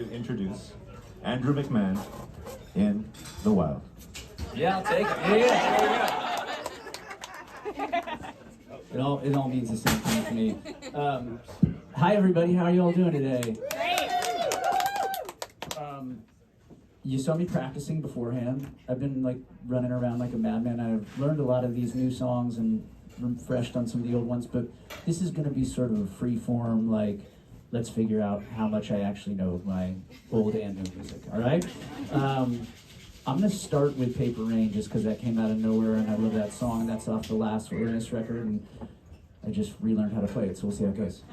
to introduce Andrew McMahon in The Wild. Yeah, I'll take it. Yeah. It all means the same thing to me. Hi everybody, how are you all doing today? Great. You saw me practicing beforehand. I've been like running around like a madman. I've learned a lot of these new songs and refreshed on some of the old ones, but this is going to be sort of a free form, like, let's figure out how much I actually know of my old and new music, all right? I'm going to start with Paper Rain just because that came out of nowhere and I love that song, and that's off the last Wilderness record, and I just relearned how to play it, so we'll see how it goes.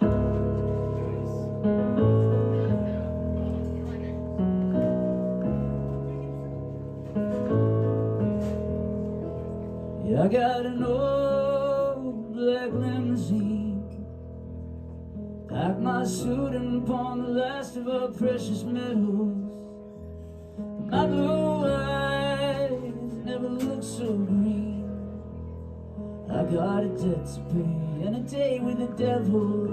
Yeah, I got an old black limousine, packed my suit and pawned the last of our precious metals. My blue eyes never looked so green. I got a debt to pay and a day with the devil.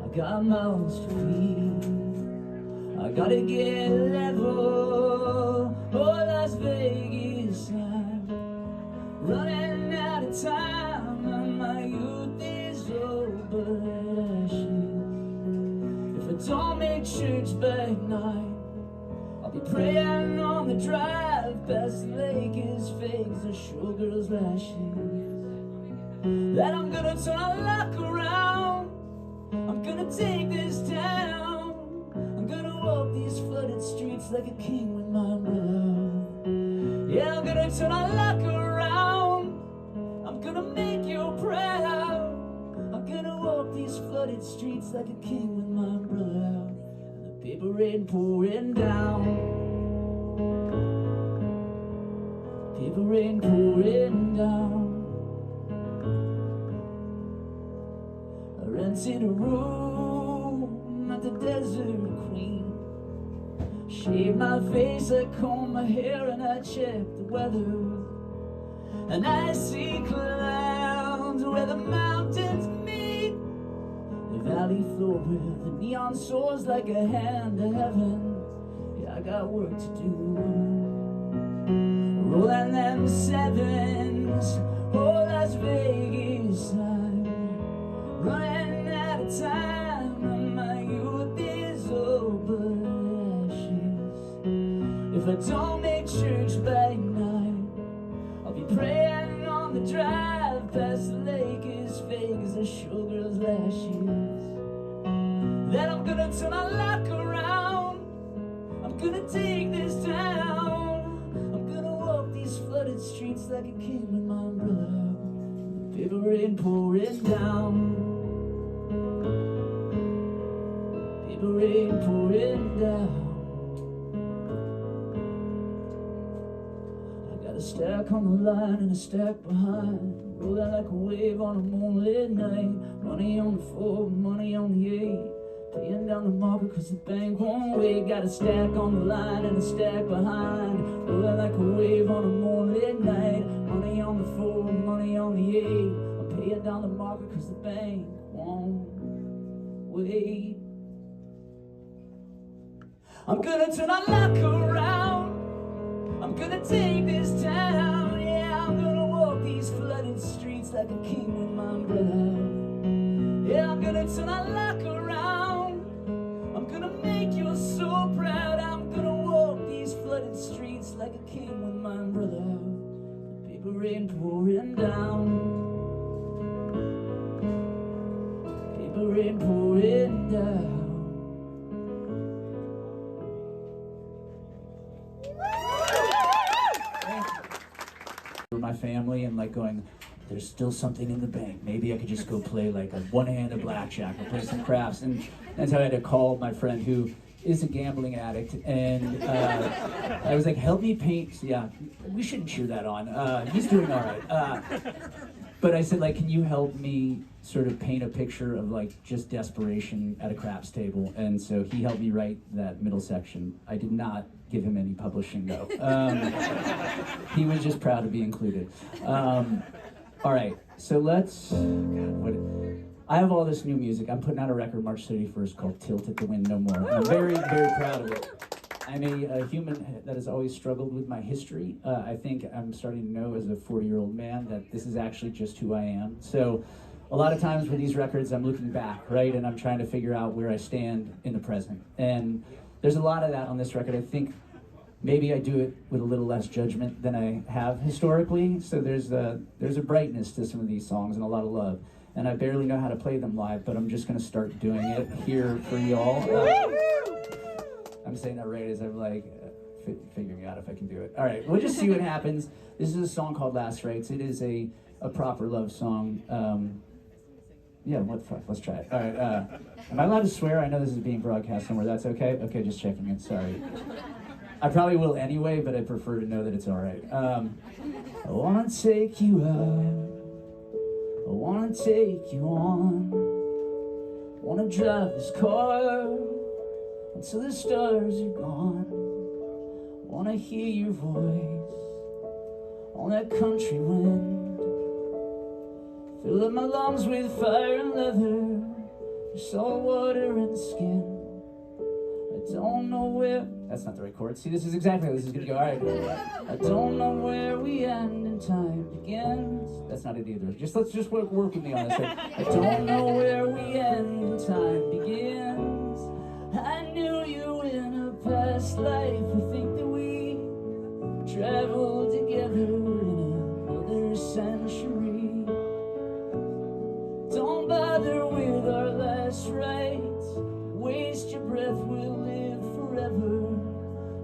I got mouths to feed. I gotta get level. Oh, Las Vegas, I'm running out of time, and my youth is over ashes. If I don't make church by night, I'll be praying on the drive past the lake as fake as a showgirl's lashes. That I'm gonna turn a luck around, I'm gonna take this town, I'm gonna walk these flooded streets like a king with my umbrella. Yeah, I'm gonna turn a luck around, I'm gonna make you proud, I'm gonna walk these flooded streets like a king with my umbrella. And the paper rain pouring down, paper rain pouring down. I rented a room at the Desert Queen, shaved my face, I combed my hair, and I checked the weather. And I see clouds where the mountains meet, the valley floor where the neon soars like a hand to heaven. Yeah, I got work to do, rolling them sevens. Oh, Las Vegas, I'm running out of time, and my youth is over ashes. If I don't make church by night, I'll be praying on the drive past the lake as fake as a showgirl's lashes. That I'm gonna turn my luck around, I'm gonna take this town, I'm gonna walk these flooded streets like a king with my umbrella. The paper rain pouring down, paper rain pouring down. A stack on the line and a stack behind, rolling like a wave on a moonlit night. Money on the 4, money on the 8, paying down the market cause the bank won't wait. Got a stack on the line and a stack behind, rolling like a wave on a moonlit night. Money on the 4, money on the 8, I'm paying down the market cause the bank won't wait. I'm gonna turn our luck around, I'm gonna take this town, yeah, I'm gonna walk these flooded streets like a king with my umbrella. Yeah, I'm gonna turn our luck around, I'm gonna make you so proud, I'm gonna walk these flooded streets like a king with my umbrella. The paper rain pouring down, paper rain pouring down. My family and like going, there's still something in the bank, maybe I could just go play like a one-handed blackjack or play some craps. And that's how I had to call my friend who is a gambling addict, and I was like, help me paint. Yeah, we shouldn't cheer that on, he's doing all right, but I said, like, can you help me sort of paint a picture of like just desperation at a craps table? And so he helped me write that middle section. I did not give him any publishing though. He was just proud to be included. All right, so let's, God, I have all this new music. I'm putting out a record March 31st called Tilt at the Wind No More. And I'm very, very proud of it. I'm a human that has always struggled with my history. I think I'm starting to know as a 40-year-old man that this is actually just who I am. So a lot of times with these records, I'm looking back, right? And I'm trying to figure out where I stand in the present. And there's a lot of that on this record. I think maybe I do it with a little less judgment than I have historically. So there's a brightness to some of these songs and a lot of love. And I barely know how to play them live, but I'm just gonna start doing it here for y'all. I'm saying that right as I'm like figuring out if I can do it. All right, we'll just see what happens. This is a song called Last Rites. It is a proper love song. Yeah, what the fuck, let's try it. All right, am I allowed to swear? I know this is being broadcast somewhere, that's okay? Okay, just checking it, sorry. I probably will anyway, but I prefer to know that it's all right. I wanna take you out. I wanna take you on. I wanna drive this car until the stars are gone. I wanna hear your voice on that country wind. Fill up my lungs with fire and leather, salt water and skin. I don't know where... That's not the right chord. See, this is exactly how this is gonna go. All right. I don't know where we end and time begins. That's not it either. Let's just work with me on this. I don't know where we end and time begins. I knew you in a past life. I think that we traveled together in another century. Don't bother with our last rites. Waste your breath, we'll live forever.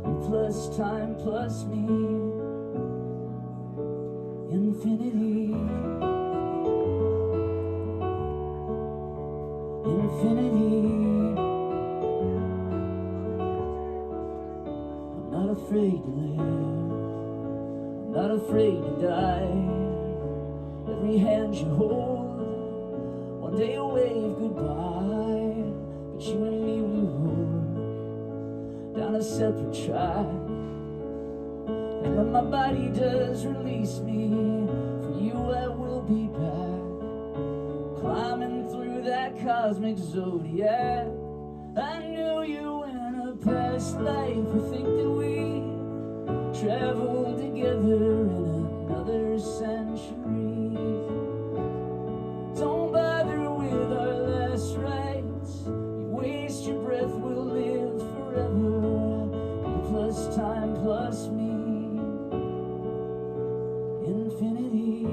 You plus time plus me. Infinity. Infinity. Not afraid to live, I'm not afraid to die. Every hand you hold, one day a wave goodbye. But you and me, we roll down a separate track. And when my body does release me, for you I will be back. Climbing through that cosmic zodiac. I knew you in a past life. I think that we traveled together in another century. Don't bother with our last rites. You waste your breath, we'll live forever. You plus time plus me. Infinity.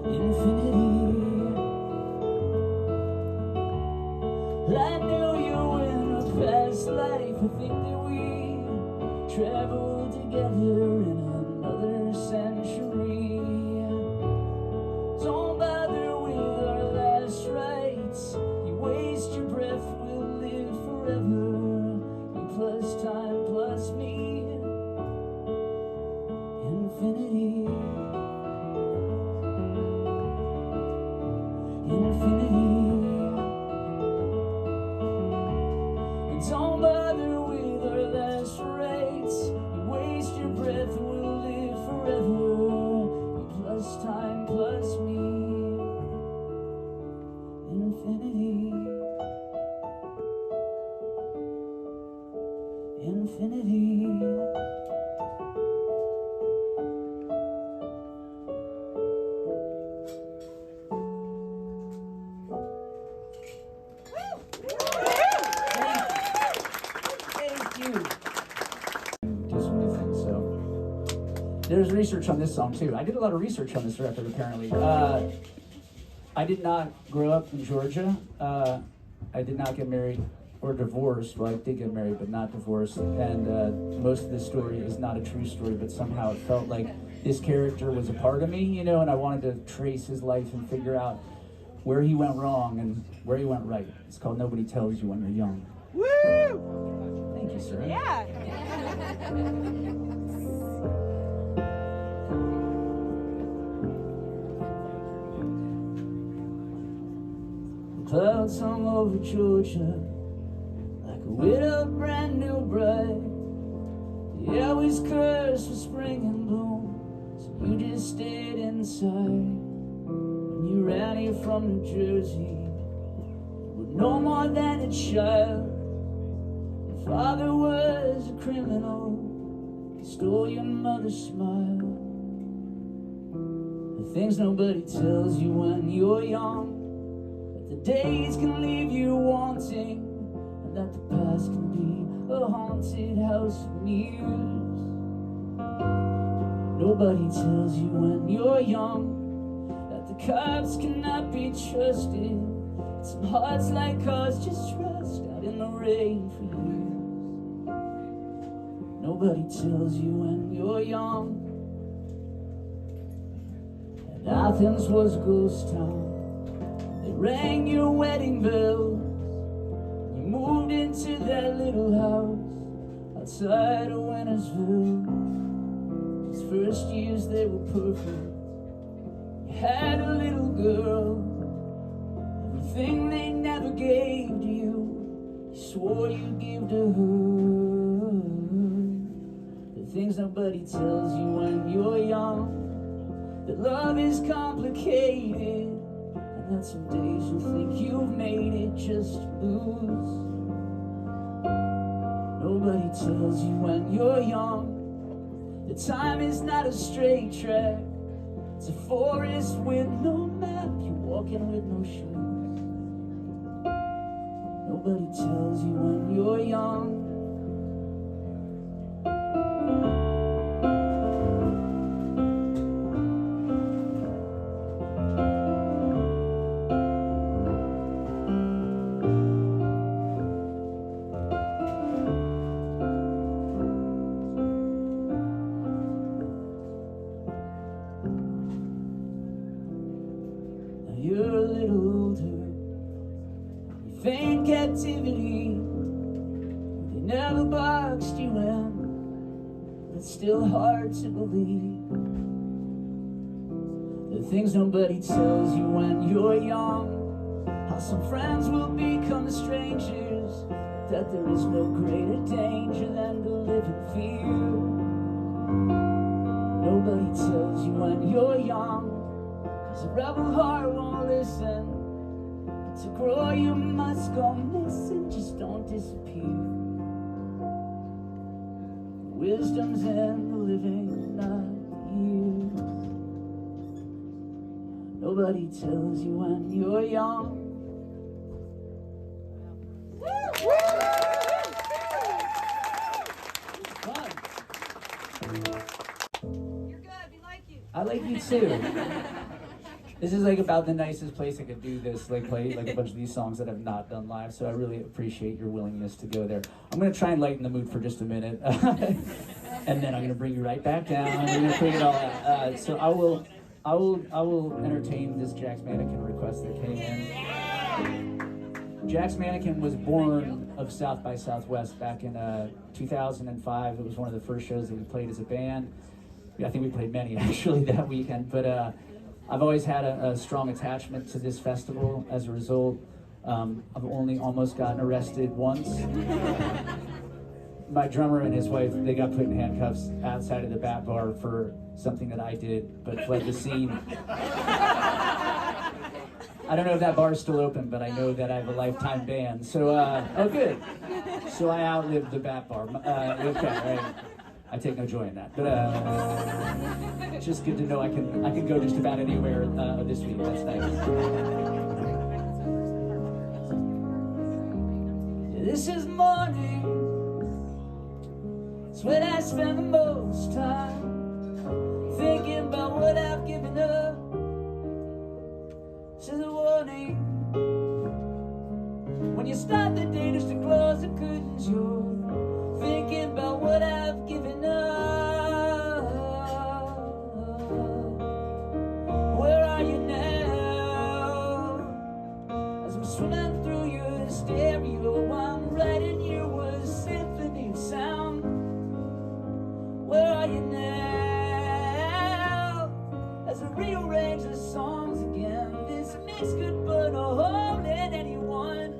Infinity. I knew you in a past life. I think that we traveled together in another century. Don't bother with our last rites. You waste your breath, we'll live forever. You plus time plus me. Infinity. Infinity. Don't bother with our last rites. You waste your breath, we'll live forever. You plus time plus me. Infinity. Infinity. There's research on this song too. I did a lot of research on this record apparently. I did not grow up in Georgia. I did not get married or divorced. Well, I did get married, but not divorced. And most of this story is not a true story, but somehow it felt like this character was a part of me, you know, and I wanted to trace his life and figure out where he went wrong and where he went right. It's called Nobody Tells You When You're Young. Woo! Thank you, sir. Yeah. Clouds hung over Georgia like a widowed brand new bride. The air was cursed with spring and bloom. So you just stayed inside. When you ran here from New Jersey, you were no more than a child. Your father was a criminal, he stole your mother's smile. The things nobody tells you when you're young, that the days can leave you wanting, and that the past can be a haunted house of mirrors. Nobody tells you when you're young that the cops cannot be trusted. Some hearts like ours just rust out in the rain for years. Nobody tells you when you're young that Athens was a ghost town. They rang your wedding bells. You moved into that little house outside of Wintersville. Those first years, they were perfect. You had a little girl. Everything they never gave to you, you swore you'd give to her. The things nobody tells you when you're young, that love is complicated, and that some days you'll think you've made it just to lose. Nobody tells you when you're young that time is not a straight track. It's a forest with no map, you're walking with no shoes. Nobody tells you when you're young you're a little older. You feigned captivity. They never boxed you in. It's still hard to believe the things nobody tells you when you're young. How some friends will become strangers. That there is no greater danger than to live in fear. Nobody tells you when you're young, 'cause a rebel heart won't listen. To grow you must go missing, just don't disappear. Wisdom's in the living, not the years. Nobody tells you when you're young. Fun. You're good, we like you. I like you too. This is like about the nicest place I could do this, like play like a bunch of these songs that I've not done live, so I really appreciate your willingness to go there. I'm gonna try and lighten the mood for just a minute, and then I'm gonna bring you right back down, and we're gonna bring it all out. So I will entertain this Jack's Mannequin request that came in. Jack's Mannequin was born of South by Southwest back in 2005. It was one of the first shows that we played as a band. I think we played many actually that weekend, but I've always had a strong attachment to this festival. As a result, I've only almost gotten arrested once. My drummer and his wife, they got put in handcuffs outside of the Bat Bar for something that I did, but fled the scene. I don't know if that bar is still open, but I know that I have a lifetime ban. So, oh good. So I outlived the Bat Bar. Okay, right. I take no joy in that, but it's just good to know I can go just about anywhere this week. That's nice. This is morning. It's when I spend the most time thinking about what I've given up. This is a warning. When you start the day just to close the curtains, you're thinking about what I've given up. Where are you now? As I'm swimming through your stereo, I'm writing your words, symphony of sound. Where are you now? As I rearrange the songs again, this makes good but no hole in anyone.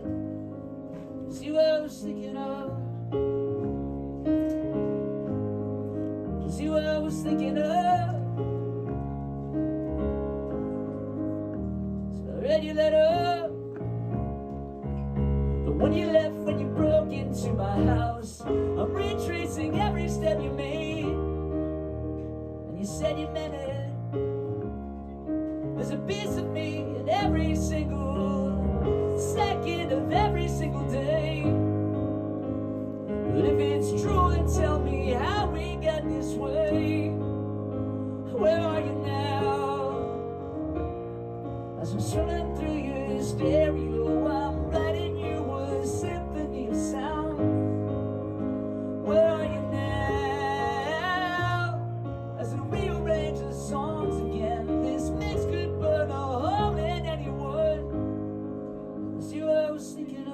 See what I was thinking of. See what I was thinking of. to my house. I'm retracing every step you made, and you said you meant it. There's a piece of me in every single second of every single day. But if it's true, then tell me how we got this way. Where are you now? As I'm swimming through your stereo, I'm writing you a symphony of sound. Where are you now? As I rearrange the songs again, this mix could burn a hole in anyone. It's you I was thinking of.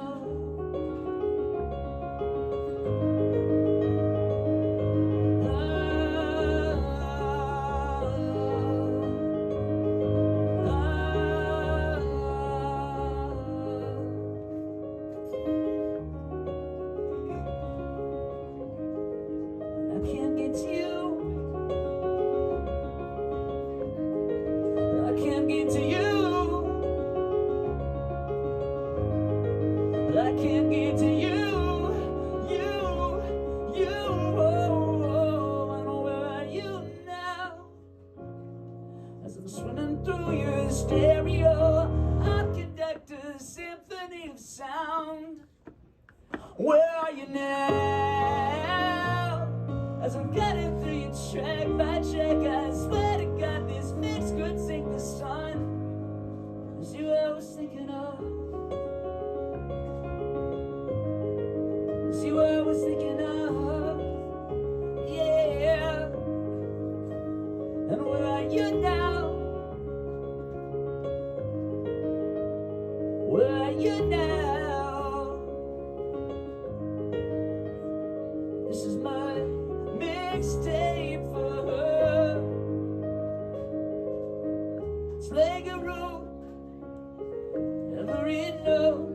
Where are you now? As I'm cutting through your track by track, I swear to God this mix could sink the sun. It's you I was thinking of. It's you I was thinking of. Yeah. And where are you now? Where are you now? This is my mixtape for her. It's like a rope, every note,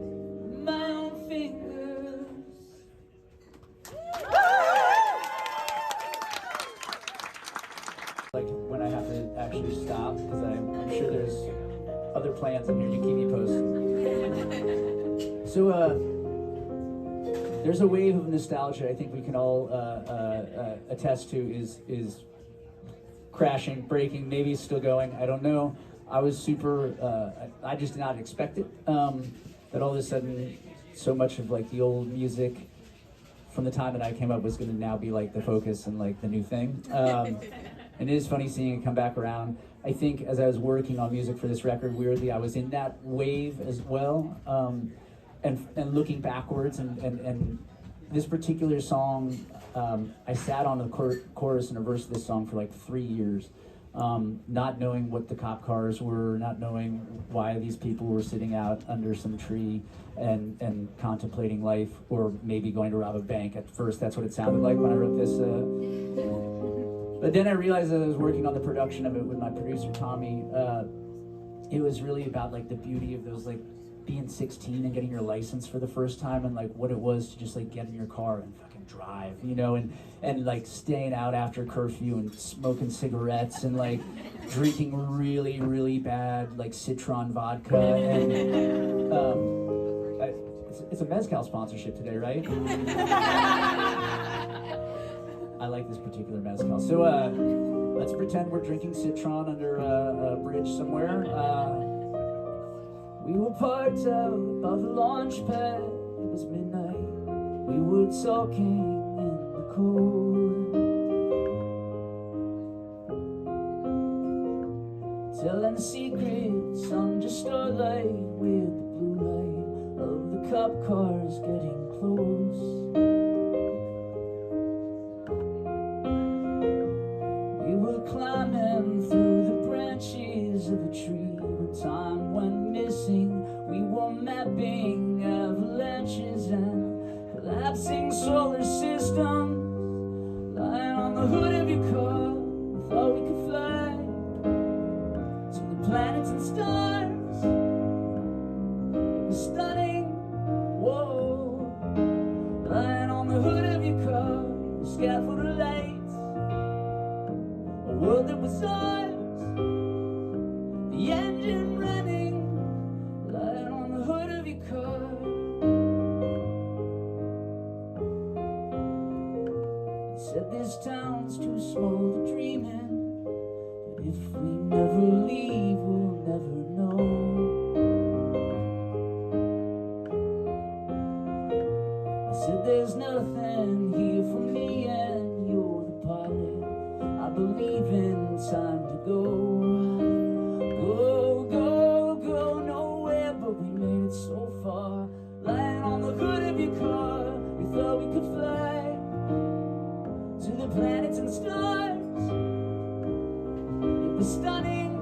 my own fingers. Like when I have to actually stop, because I'm sure there's other plans in here. You keep me posted. So, there's a wave of nostalgia I think we can all attest to is crashing, breaking, maybe it's still going, I don't know. I was super, I just did not expect it, that all of a sudden so much of like the old music from the time that I came up was gonna now be like the focus and like the new thing. And it is funny seeing it come back around. I think as I was working on music for this record, weirdly, I was in that wave as well. And looking backwards, and this particular song, I sat on the chorus and a verse of this song for like 3 years, not knowing what the cop cars were, not knowing why these people were sitting out under some tree and contemplating life, or maybe going to rob a bank. At first, that's what it sounded like when I wrote this. But then I realized that I was working on the production of it with my producer, Tommy. It was really about like the beauty of those, like, being 16 and getting your license for the first time, and like what it was to just like get in your car and fucking drive, you know, and like staying out after curfew and smoking cigarettes and like drinking really, really bad like Citron vodka. And it's a Mezcal sponsorship today, right? I like this particular Mezcal. So let's pretend we're drinking Citron under a bridge somewhere. We were parked out above the launch pad. It was midnight. We were talking in the cold, telling secrets under starlight with the blue light of the cop cars getting close. We were climbing through the branches of a tree when time went missing. We were mapping avalanches and collapsing solar systems. Lying on the hood of your car, we thought we could fly to the planets and stars. It was stunning, whoa. Lying on the hood of your car, the scaffold of lights, a world that was ours. The engine running, lying on the hood of your car. said this town's too small to dream in, but if we never leave, we'll never know. I said there's nothing here for me and you're the pilot. I believe in time to go. Go, go, go nowhere, but we made it so far. Lying on the hood of your car, we thought we could fly to the planets and stars. It was stunning,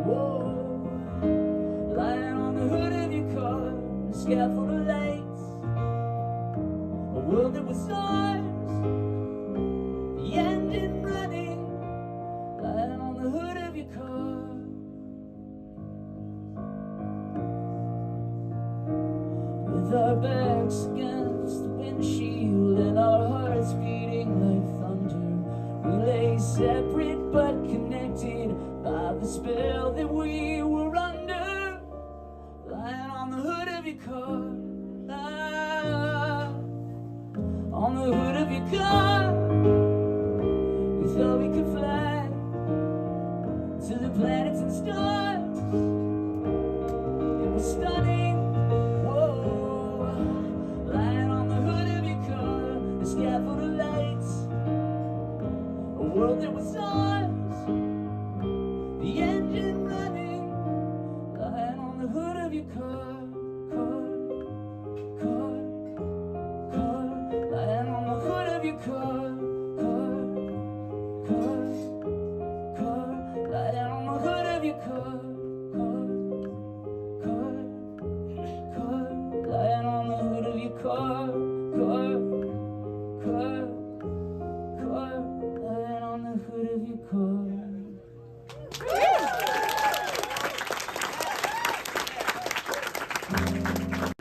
whoa. Lying on the hood of your car, a scaffold of lights, a world that was ours, the engine running. Lying on the hood of your car. With our backs against the windshield and our hearts beating like thunder, we lay separate but connected by the spell that we were under. Lying on the hood of your car, on the hood of your car, we thought we could fly to the planets and stars. It was stunning, whoa. Lying on the hood of your car, a scaffold of lights, a world that was ours, the engine running. Lying on the hood of your car, car, lying on the hood of your car, lying on the hood of your car, lying on the hood of your car, lying on the hood of your car.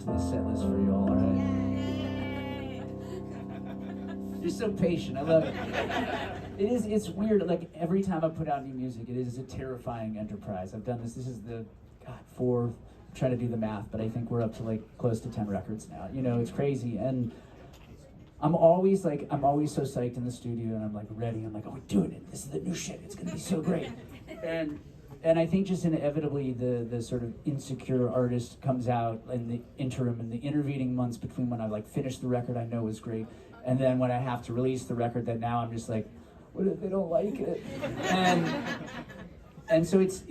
The set list for you all, all right? You're so patient. I love it. It's weird. Like every time I put out new music, it is a terrifying enterprise. I've done this. This is the fourth. I'm trying to do the math, but I think we're up to like close to 10 records now. You know, it's crazy. And I'm always so psyched in the studio, and I'm like ready. I'm like, oh, we're doing it. This is the new shit. It's gonna be so great. And I think just inevitably the sort of insecure artist comes out in the interim, in the intervening months between when I like finish the record I know is great, and then when I have to release the record that now I'm just like, what if they don't like it? And so it's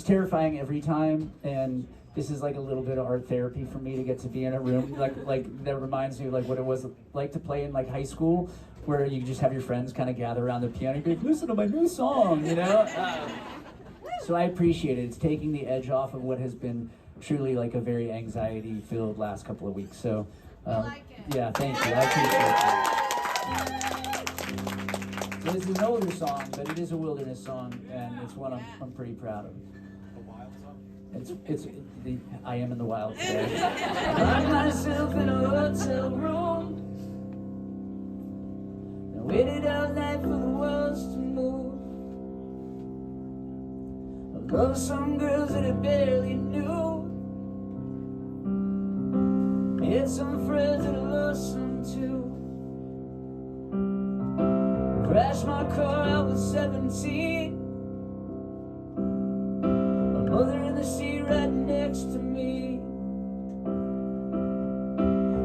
terrifying every time, and this is like a little bit of art therapy for me to get to be in a room like that reminds me of like what it was like to play in like high school, where you just have your friends kind of gather around the piano and be like, listen to my new song, you know? So I appreciate it. It's taking the edge off of what has been truly like a very anxiety-filled last couple of weeks. So, yeah, thank you. I appreciate it. So this is an older song, but it is a wilderness song, and it's one I'm pretty proud of. I am in the wild today. I find myself in a hotel room. I waited all night for the walls to move. I love some girls that I barely knew. Had some friends that I lost some too. Crashed my car, I was 17. Mother in the seat right next to me.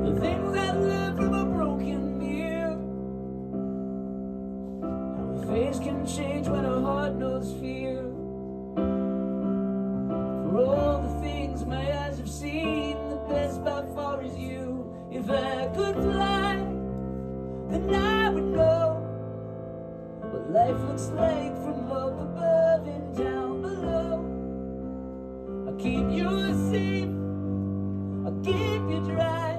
The things I learned from a broken mirror. How a face can change when a heart knows fear. For all the things my eyes have seen, the best by far is you. If I could fly, then I would know what life looks like from up above and down below. Keep you safe, I'll keep you dry.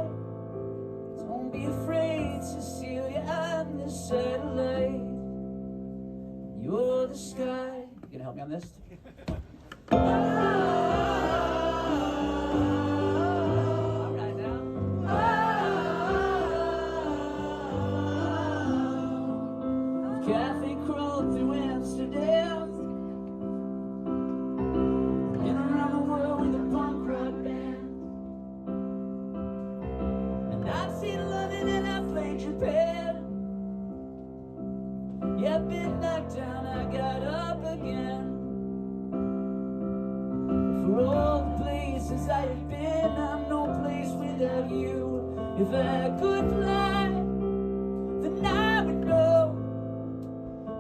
Don't be afraid, Cecilia, I'm the satellite. You're the sky. You gonna help me on this? All right now. Kathy crawled through Amsterdam. I've seen London and I've played Japan. If I could fly, then I would know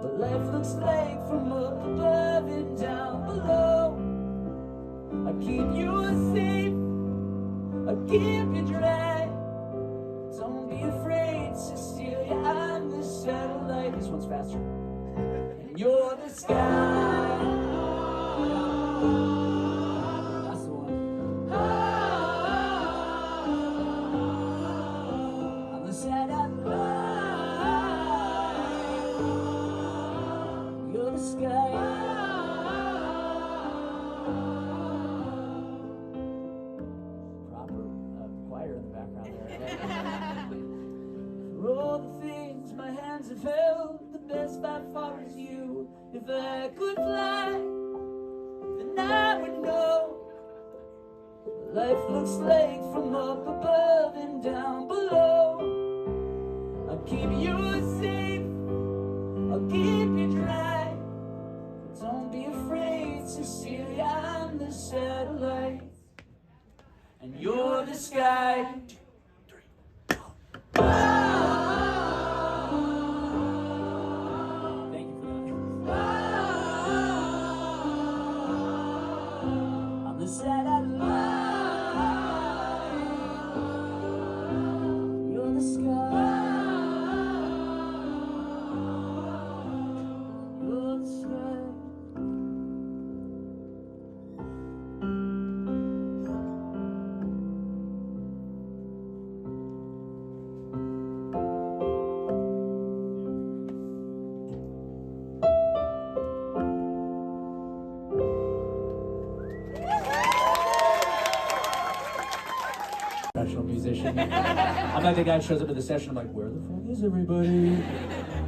what life looks like from up above and down below. I keep you safe, I keep you dry. Don't be afraid, Cecilia, I'm the satellite. This one's faster. And you're the sky. That's the one. I'm the satellite. You're the sky. Proper choir in the background there. For all the things my hands have held, the best by far is you. If I could fly, then I would know what life looks like from up above and down below. I'll keep you safe, I'll keep you dry. Don't be afraid, Cecilia, I'm the satellite. And you're the sky. Professional musician. I'm like the guy who shows up at the session, I'm like, where the fuck is everybody?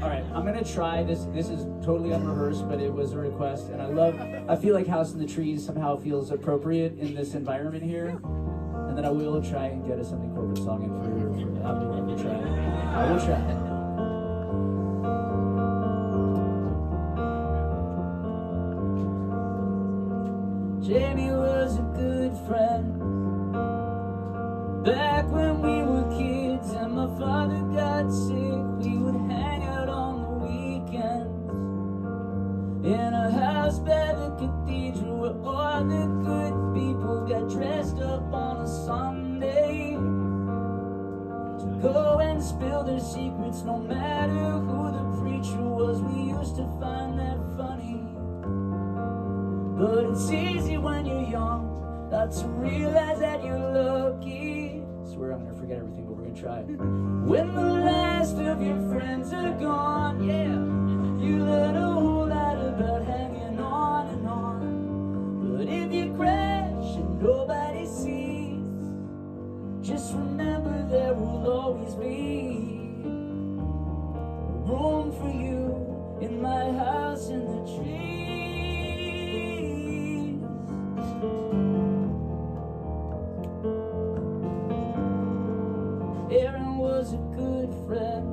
Alright, I'm gonna try this. This is totally unrehearsed, but it was a request, and I feel like House in the Trees somehow feels appropriate in this environment here. And then I will try and get us something corporate song in for I will try. I will try. Jamie was a good friend back when we were kids, and my father got sick. We would hang out on the weekends in a house by the cathedral where all the good people got dressed up on a Sunday to go and spill their secrets. No matter who the preacher was, we used to find that funny. But it's easy when you're young not to realize that you're lucky. I swear I'm gonna forget everything, but we're gonna try. When the last of your friends are gone, yeah, you learn a whole lot about hanging on and on. But if you crash and nobody sees, just remember there will always be room for you in my house in the trees. Aaron was a good friend.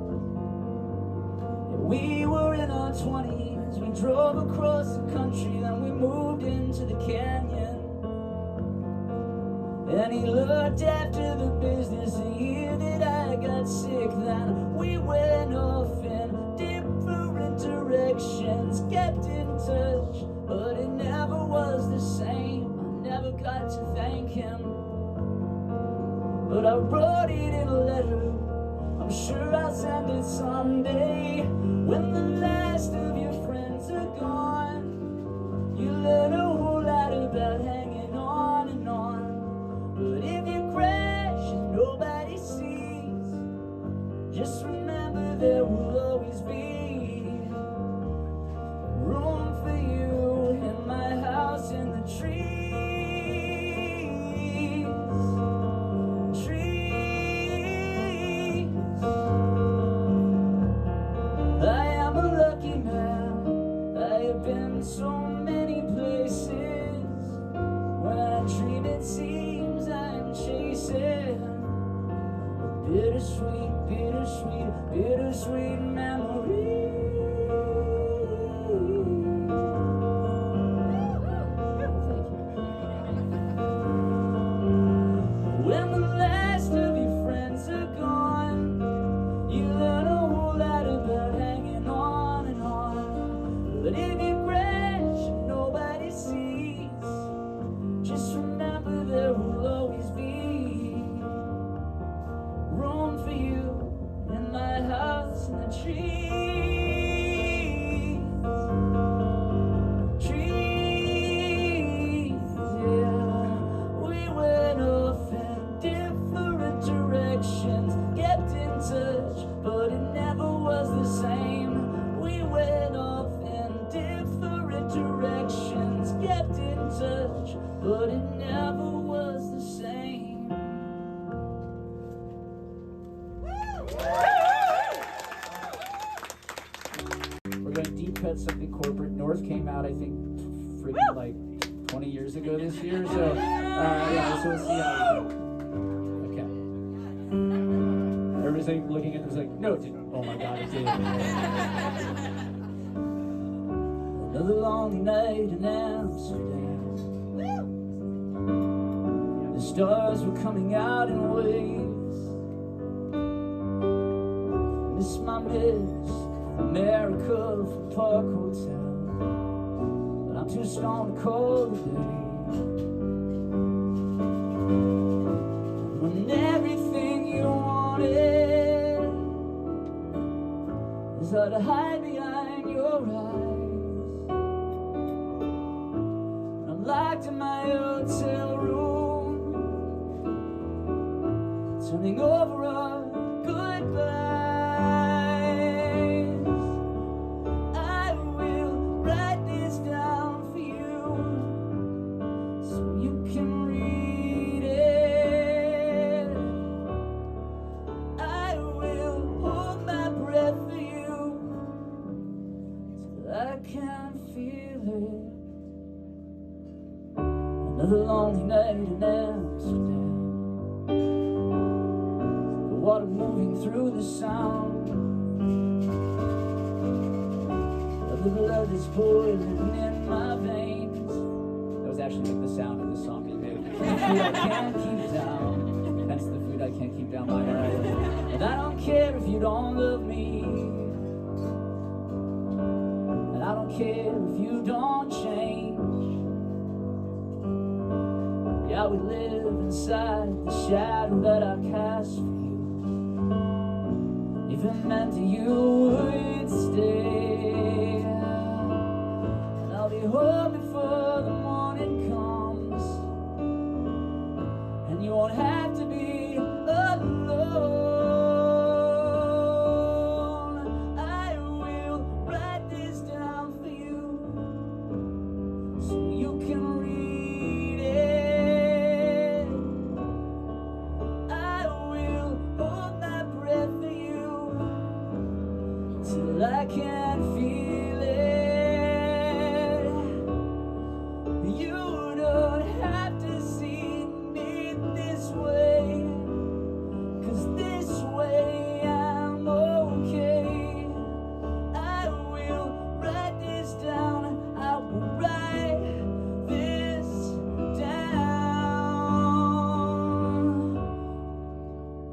We were in our 20s. We drove across the country, then we moved into the canyon. And he looked after the business the year that I got sick. Then we went off in different directions, kept in touch, but it never was the same. I never got to thank him, but I wrote it in a letter. I'm sure I'll send it someday. When the last of your friends are gone, you learn a whole lot about hanging on and on. But if you crash and nobody sees, just remember there will always be room for you in my house in the trees. So many places when I dream it seems I'm chasing a bittersweet, bittersweet, bittersweet memory. When the last of your friends are gone, in the trees, yeah. We went off in different directions, kept in touch, but it never was the same. We went off in different directions, kept in touch, but it never was the same. We're going to deep cut something corporate. North came out, I think, freaking like 20 years ago this year, so yeah, so we'll see how we go. Okay. Everybody's like looking at this like, no, it didn't. Oh my God, it did. Another lonely night in Amsterdam. The stars were coming out in waves. Miss my Miss America from Park Hotel, but I'm too strong to call the day. When everything you wanted is hard to hide behind your eyes. I'm locked in my hotel room, turning over our goodbyes. I will write this down for you so you can read it. I will hold my breath for you till I can feel it. Another lonely night in Amsterdam, the water moving through the sound of the blood that's boiling in my veins. That was actually like the sound of the song that you made. The food I can't keep down, hence the food I can't keep down my eyes. And I don't care if you don't love me, and I don't care if you don't change. Yeah, we live inside the shadow that I cast for you. If it meant that you would stay, and I'll be home before the morning comes, and you won't have to be alone. I will write this down for you so you can read it. I will hold my breath for you till I can't feel it. You don't have to see me this way, 'cause this way I'm okay. I will write this down. I will write this down.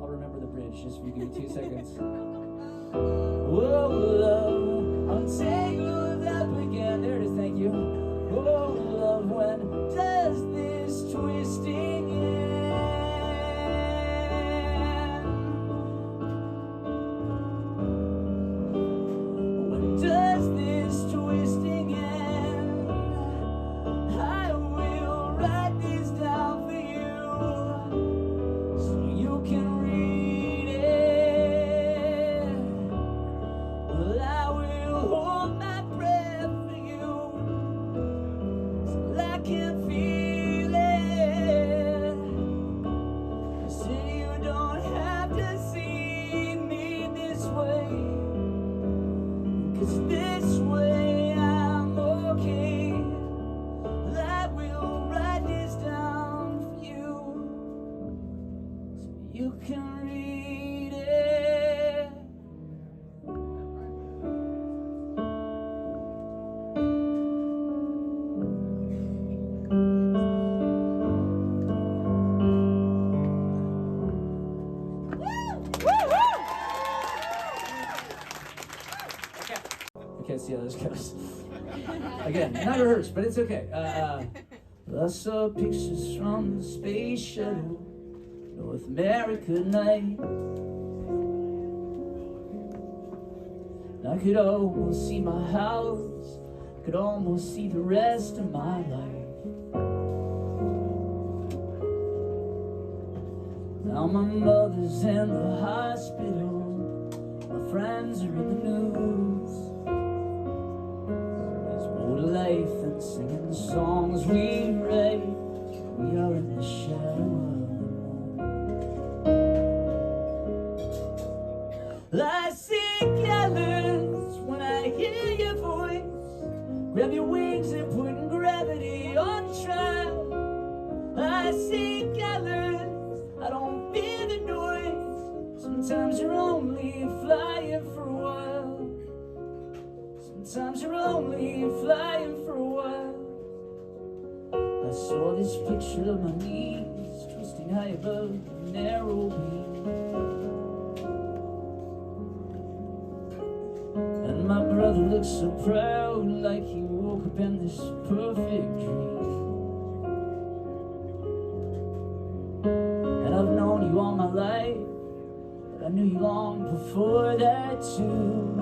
I'll remember the bridge just if you give me 2 seconds. Whoa, love, untangled up again. There it is, thank you. Oh, love, when does this twisting end? When does this twisting end? I will write this down for you so you can read it. Well, I will hold my breath for you till I can feel it. I said you don't have to see me this way, 'cause this way I'm okay. I will write this down for you so you can read it. I can't see how this goes. Again, not rehearsed, but it's okay. I saw pictures from the space shuttle, North America night. I could almost see my house, could almost see the rest of my life. Now my mother's in the hospital, my friends are in the news. There's more to life than singing the songs we write. We are in the shadow of the moon. I see colors when I hear your voice. Grab your wings and put gravity on trial. I see colors, I don't fear the noise. Sometimes you're only flying for a while. Sometimes you're only flying for a while. I saw this picture of my knees twisting high above the narrow beam, and my brother looks so proud, like he woke up in this perfect dream. And I've known you all my life, but I knew you long before that too.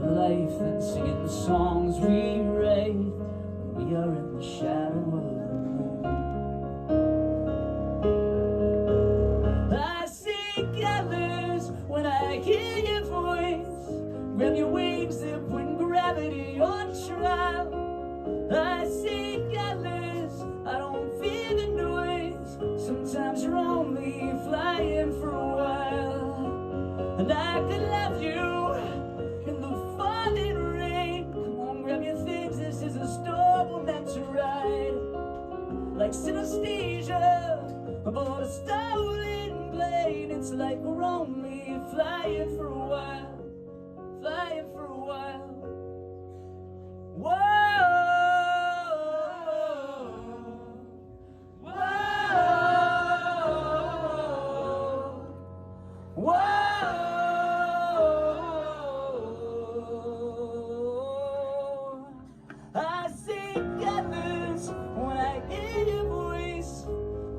Life than singing the songs we write when we are in the shadow of the moon. I see colors when I hear your voice. Grab your wings and put gravity on trial. I see colors, I don't fear the noise. Sometimes you're only flying for a while. And I could love you in the falling rain. Come on, grab your things, this is a storm we're meant to ride. Like synesthesia aboard a stolen plane. It's like we're only flying for a while. Flying for a while. Whoa. I see colors when I hear your voice.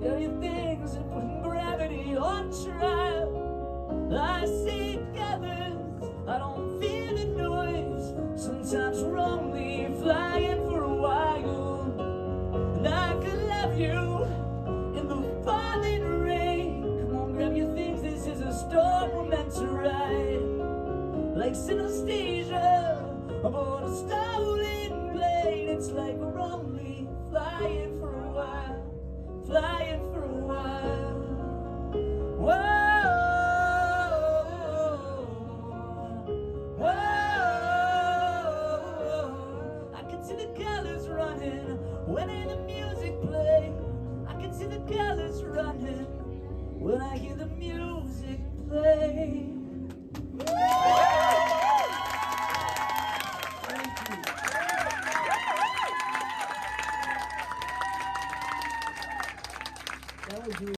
Got your things and putting gravity on trial. I see colors, I don't fear the noise. Sometimes we're only flying for a while. And I could love you in the falling rain. Come on, grab your things, this is a storm we're meant to ride. Like synesthesia aboard a stolen plane. It's like we're only flying for a while. Flying for a while. Whoa. Whoa. I can see the colors running when I hear the music play. I can see the colors running when I hear the music play. That was